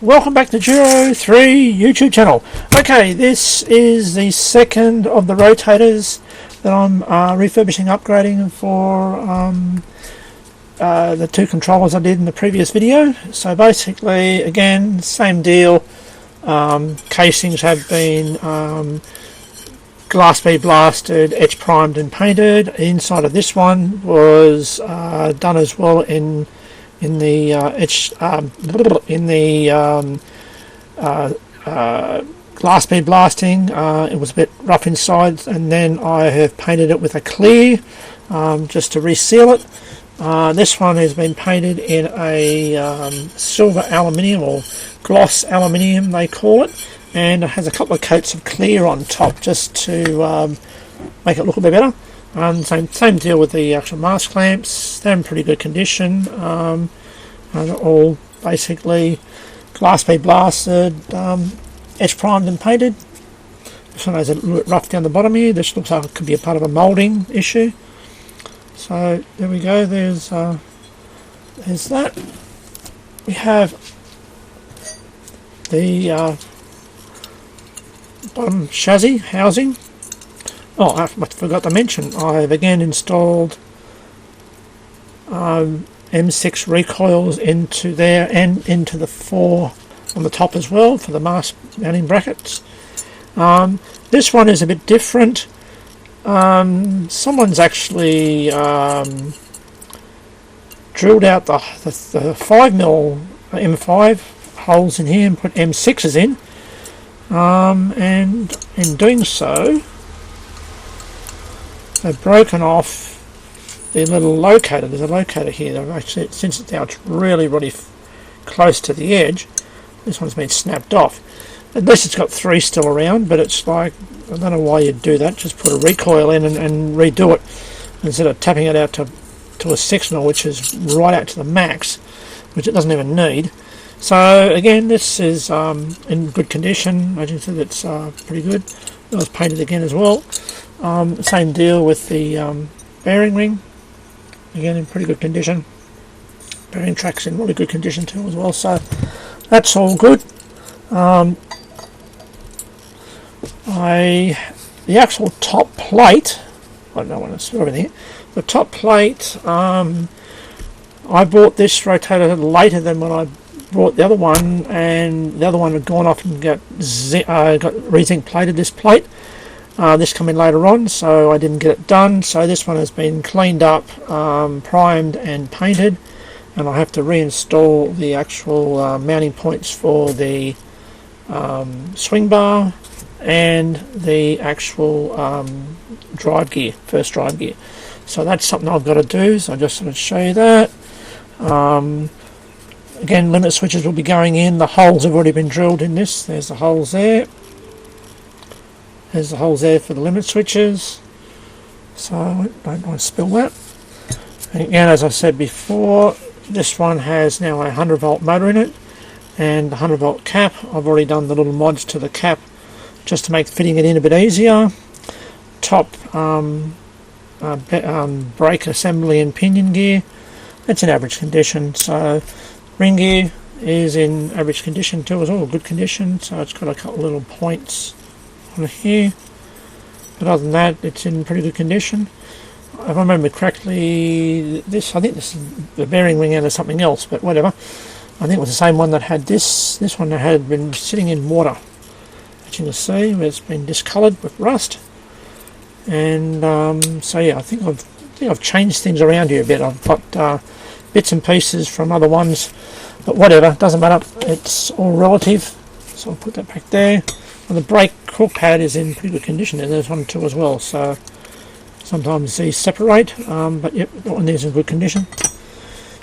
Welcome back to Giro 3 YouTube channel. Okay, this is the second of the rotators that I'm refurbishing, upgrading for the two controllers I did in the previous video. So basically, again, same deal. Casings have been glass bead blasted, etch primed and painted. Inside of this one was done as well in the glass bead blasting. It was a bit rough inside, and then I have painted it with a clear just to reseal it. This one has been painted in a silver aluminium, or gloss aluminium they call it, and it has a couple of coats of clear on top just to make it look a bit better. Same deal with the actual mask clamps. They're in pretty good condition. They're all basically glass bead blasted, etch primed and painted. This one has a little bit rough down the bottom here. This looks like it could be a part of a moulding issue. So there we go. There's that. We have the bottom chassis housing. Oh, I forgot to mention, I've again installed M6 recoils into there and into the 4 on the top as well for the mask mounting brackets. This one is a bit different. Someone's actually drilled out the 5mm M5 holes in here and put M6s in, and in doing so they've broken off the little locator. There's a locator here. They've actually, since now it's really close to the edge, this one's been snapped off. At least it's got 3 still around, but it's like, I don't know why you'd do that. Just put a recoil in and redo it instead of tapping it out to a 6mm, which is right out to the max, which it doesn't even need. So again, this is in good condition. As you said, it's pretty good. It was painted again as well. Same deal with the bearing ring, again in pretty good condition. Bearing track's in really good condition too as well, so that's all good. The actual top plate, I don't want to spill everything here. The top plate, I bought this rotator later than when I bought the other one, and the other one had gone off and got re-zinc plated this plate. This came in later on, so I didn't get it done. So this one has been cleaned up, primed and painted, and I have to reinstall the actual mounting points for the swing bar and the actual drive gear, first drive gear. So that's something I've got to do, so I just sort of show you that. Again, limit switches will be going in. The holes have already been drilled in this. There's the holes there. There's the holes there for the limit switches, so I don't want to spill that. And again, as I said before, this one has now a 100 volt motor in it and a 100 volt cap. I've already done the little mods to the cap just to make fitting it in a bit easier. Top brake assembly and pinion gear, it's in average condition. So ring gear is in average condition too, as well, good condition. So it's got a couple little points on here, but other than that, it's in pretty good condition. If I remember correctly, I think this is the bearing ring out of something else, but whatever. I think it was the same one that had this one that had been sitting in water, as you can see, where it's been discoloured with rust. And so yeah, I think I've changed things around here a bit. I've got bits and pieces from other ones, but whatever, doesn't matter, it's all relative. So I'll put that back there. And the brake cork pad is in pretty good condition, and there's one too as well. So sometimes these separate, but yep, that one is in good condition.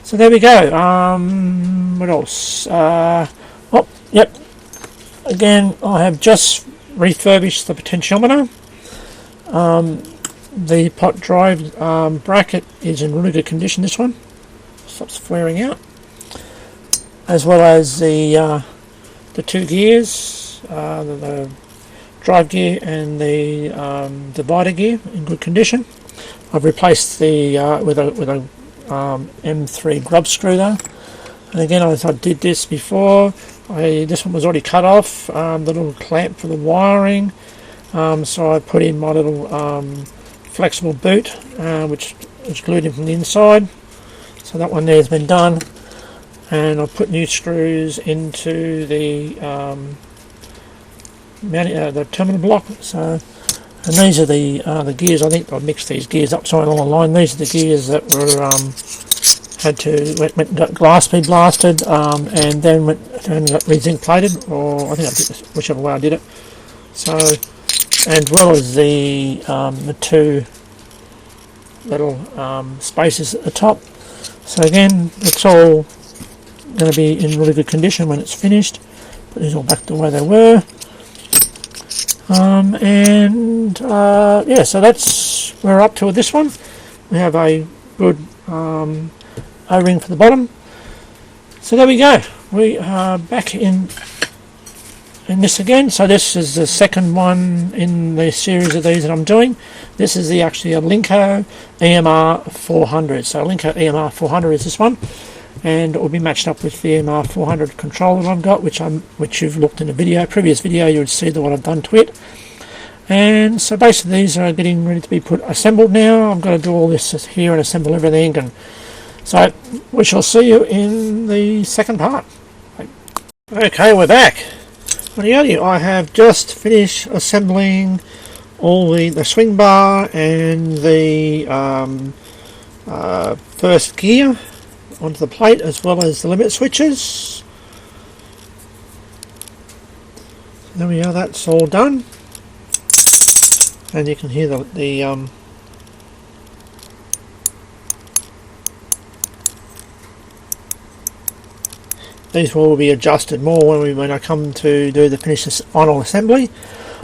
So there we go. What else? Oh, yep. Again, I have just refurbished the potentiometer. The pot drive bracket is in really good condition. This one stops flaring out, as well as the 2 gears. The drive gear and the divider gear in good condition. I've replaced the with a M3 grub screw though, and again, as I did this before, This one was already cut off, the little clamp for the wiring, so I put in my little flexible boot, which is glued in from the inside. So that one there has been done, and I've put new screws into the terminal block. So, and these are the gears. I think I've mixed these gears up somewhere along the line. These are the gears that were went got glass bead blasted, and then got re-zinc plated, or I think I did this, whichever way I did it. So, and as well as the two little spaces at the top. So again, it's all going to be in really good condition when it's finished. Put these all back the way they were. Yeah, so that's where we're up to with this one. We have a good O-ring for the bottom. So there we go. We are back in this again. So this is the second one in the series of these that I'm doing. This is the actually Alinco EMR-400. So Alinco EMR-400 is this one, and it will be matched up with the EMR-400 controller that I've got, which you've looked in a previous video, you would see what I've done to it. And so basically these are getting ready to be assembled now. I've got to do all this here and assemble everything, and so we shall see you in the second part. Okay, we're back. I have just finished assembling all the swing bar and the first gear onto the plate, as well as the limit switches. So there we are, that's all done, and you can hear these will be adjusted more when I come to do the final assembly.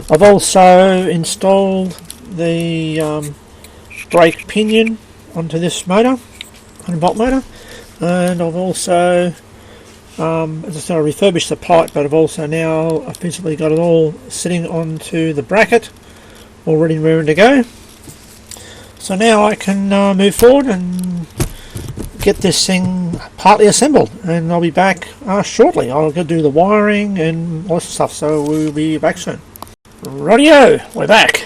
I've also installed the brake pinion onto this motor, 100-volt motor, and I've also, as I said, I refurbished the pipe, but I've also now physically got it all sitting onto the bracket, all ready and raring to go. So now I can move forward and get this thing partly assembled, and I'll be back shortly. I'll go do the wiring and all this stuff, so we'll be back soon. Rightio, we're back.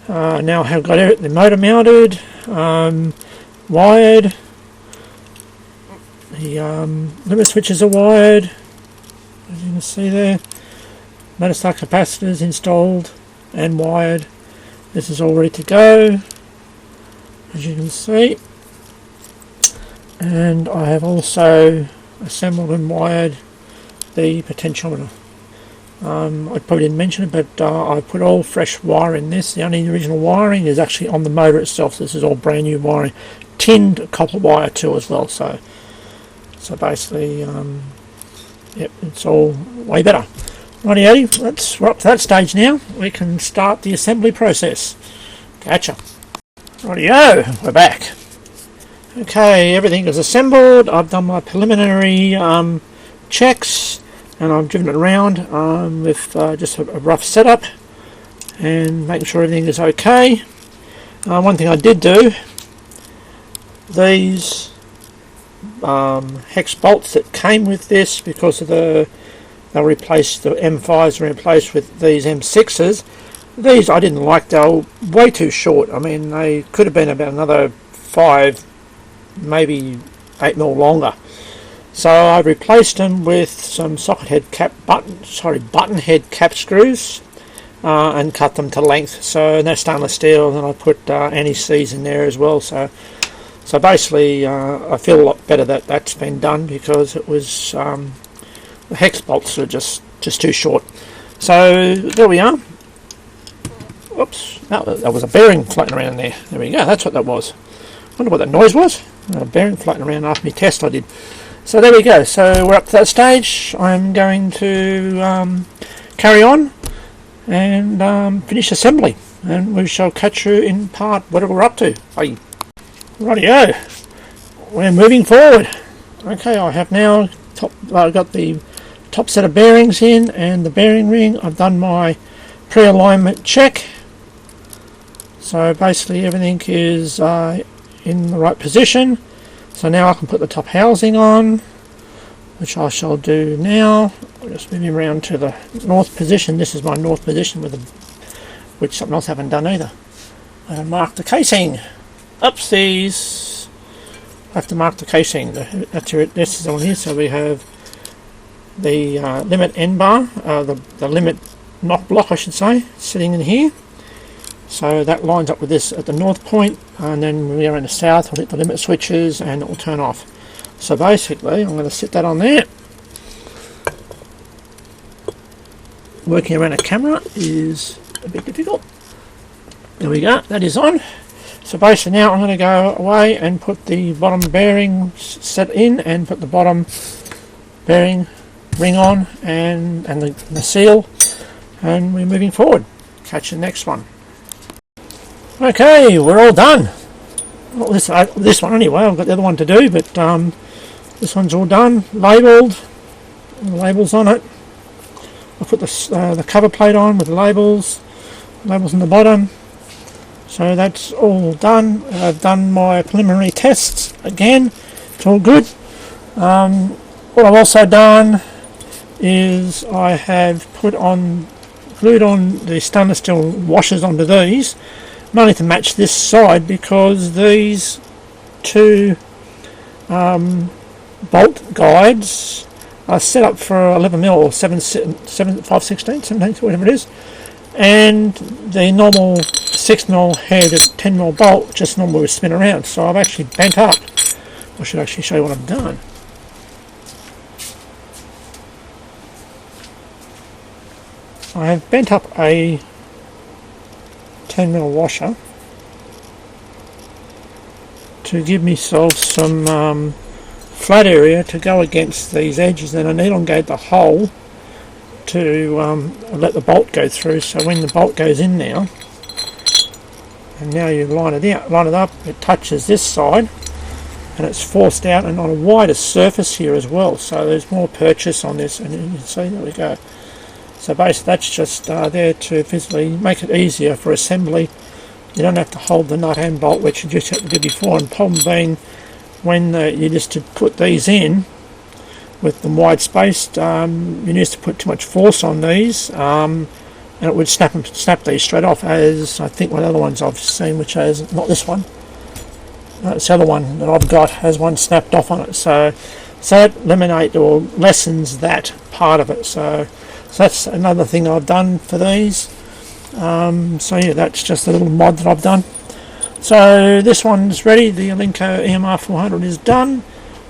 Now I have got the motor mounted, wired, the limit switches are wired, as you can see there, motor start capacitors installed and wired. This is all ready to go, as you can see. And I have also assembled and wired the potentiometer. I probably didn't mention it, but I put all fresh wire in this. The only original wiring is actually on the motor itself. So this is all brand new wiring, tinned copper wire too as well. So basically, yep, it's all way better. Rightio, we're up to that stage now. We can start the assembly process. Gotcha. Rightio, we're back. Okay, everything is assembled. I've done my preliminary checks, and I've driven it around with just a rough setup and making sure everything is okay. One thing I did do, these hex bolts that came with this, because of they replaced the M5s and replaced with these M6s. These I didn't like, they were way too short. I mean, they could have been about another 5, maybe 8mm longer. So I replaced them with some button head cap screws, and cut them to length. So they're stainless steel, and then I put anti-seize in there as well. So basically, I feel a lot better that that's been done, because it was the hex bolts are just too short. So there we are. Whoops, that was a bearing floating around there. There we go. That's what that was. Wonder what that noise was. A bearing floating around after my test I did. So there we go. So we're up to that stage. I'm going to carry on and finish assembly, and we shall catch you in part whatever we're up to. Bye. Rightio, we're moving forward. Okay, I have now got the top set of bearings in and the bearing ring. I've done my pre-alignment check. So basically everything is in the right position. So now I can put the top housing on, which I shall do now. I'll just move him around to the north position. This is my north position, which something else I haven't done either. And mark the casing. Upstairs. I have to mark the casing. This is on here. So we have the limit end bar, the limit knock block, I should say, sitting in here. So that lines up with this at the north point, and then when we are in the south, we'll hit the limit switches and it will turn off. So basically, I'm going to sit that on there. Working around a camera is a bit difficult. There we go, that is on. So basically now I'm going to go away and put the bottom bearing set in and put the bottom bearing ring on and the seal, and we're moving forward. Catch the next one. Okay, we're all done. Well, this one anyway, I've got the other one to do, but this one's all done, labelled, the labels on it. I put the cover plate on with the labels on the bottom. So that's all done. I've done my preliminary tests again. It's all good. What I've also done is I have glued on the stainless steel washers onto these, mainly to match this side, because these two bolt guides are set up for 11mm or 5/16, 17th, whatever it is, and the normal 6mm head at 10mm bolt just normally spin around. So I've actually bent up. I should actually show you what I've done. I have bent up a 10mm washer to give myself some flat area to go against these edges, and I elongate the hole to let the bolt go through. So when the bolt goes in now, and now you line it up, it touches this side and it's forced out and on a wider surface here as well. So there's more purchase on this, and you can see, there we go. So basically that's just there to physically make it easier for assembly. You don't have to hold the nut and bolt, which you just had to do before. And problem being, when you just to put these in with them wide spaced, you used to put too much force on these, and it would snap these straight off, as I think one of the other ones I've seen, which has, not this one, this other one that I've got has one snapped off on it. So that eliminates or lessens that part of it. So that's another thing I've done for these. So yeah, that's just a little mod that I've done. So this one's ready. The Alinco EMR-400 is done.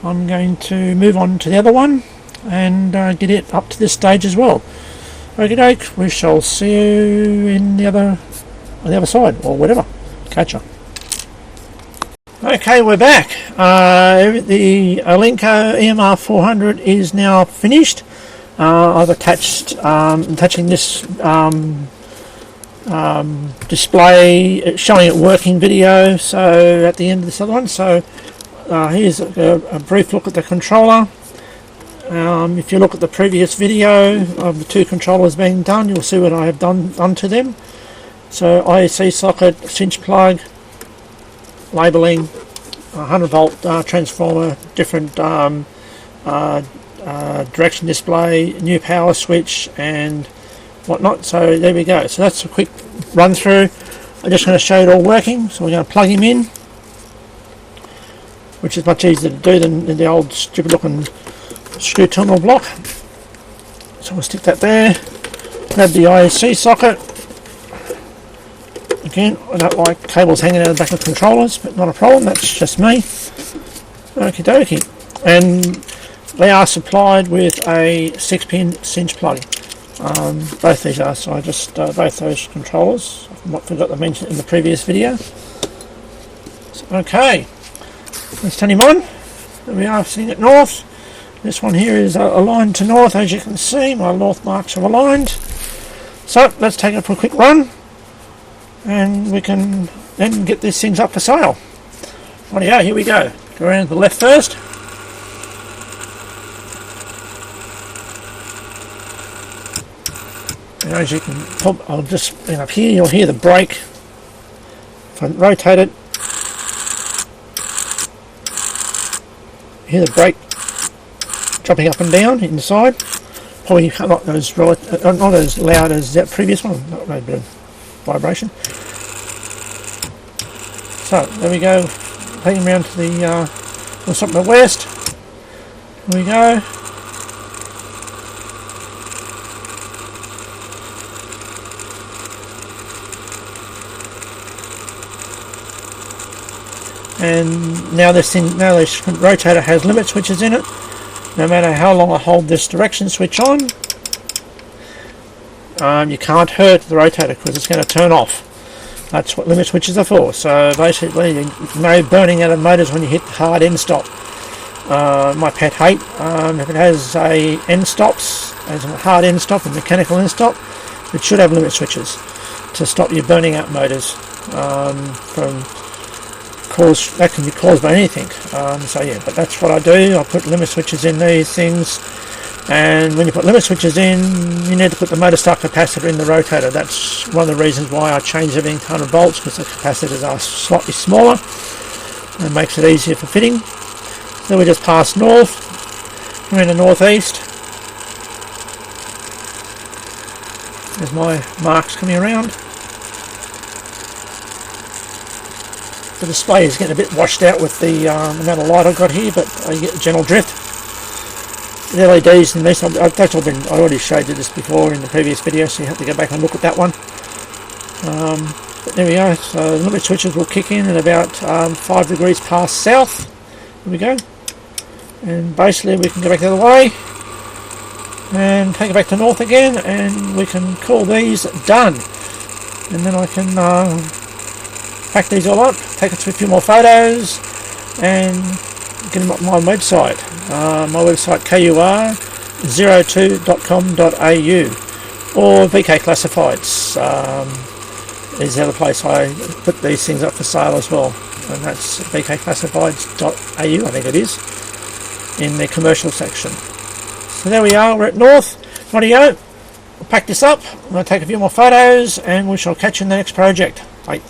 I'm going to move on to the other one and get it up to this stage as well. Okie doke, we shall see you in on the other side, or whatever. Catch ya. Okay, we're back. The Alinco EMR-400 is now finished. I've attaching this display showing it working video, so at the end of this other one. So here's a brief look at the controller. If you look at the previous video of the two controllers being done, you'll see what I have done to them. So IEC socket, cinch plug, labelling, 100 volt transformer, different direction display, new power switch and whatnot. So there we go. So that's a quick run through. I'm just going to show it all working. So we're going to plug him in, which is much easier to do than the old stupid looking screw terminal block. So we'll stick that there. Grab the IEC socket. Again, I don't like cables hanging out of the back of controllers, but not a problem, that's just me. Okie dokie. And they are supplied with a 6-pin cinch plug. Both these are, so I just, both those controllers. I forgot to mention in the previous video. So, okay, let's turn him on. There we are, sitting at north. This one here is aligned to north, as you can see. My north marks are aligned. So let's take it for a quick run, and we can then get these things up for sale. Rightio, here we go. Go around to the left first. And as you can, I'll just bring up here, you'll hear the brake. If I rotate it, you hear the brake dropping up and down inside. Probably not as loud as that previous one. Not a bit of vibration. So there we go. Taking around to the something to the west. Here we go. And now this rotator has limit switches in it. No matter how long I hold this direction switch on, you can't hurt the rotator because it's going to turn off. That's what limit switches are for. So basically, no burning out of motors when you hit hard end stop. My pet hate, if it has a end stops, as a hard end stop, a mechanical end stop, it should have limit switches to stop you burning out motors that can be caused by anything. So yeah, but that's what I do. I put limit switches in these things, and when you put limit switches in, you need to put the motor start capacitor in the rotator. That's one of the reasons why I change everything to 100 volts, because the capacitors are slightly smaller and makes it easier for fitting. So we just passed north. We're in the northeast. There's my marks coming around. The display is getting a bit washed out with the amount of light I've got here, but I get a general drift. The LEDs in this, I already showed you this before in the previous video, so you have to go back and look at that one. But there we go. So the limit switches will kick in at about 5 degrees past south. Here we go. And basically we can go back the other way and take it back to north again, and we can call these done. And then I can pack these all up, take a few more photos, and get them up my website. My website, kur02.com.au, or VK Classifieds is the other place I put these things up for sale as well, and that's vkclassifieds.au, I think it is, in the commercial section. So there we are, we're at north. Rightio, we'll pack this up, I'm going to take a few more photos, and we shall catch you in the next project. Bye.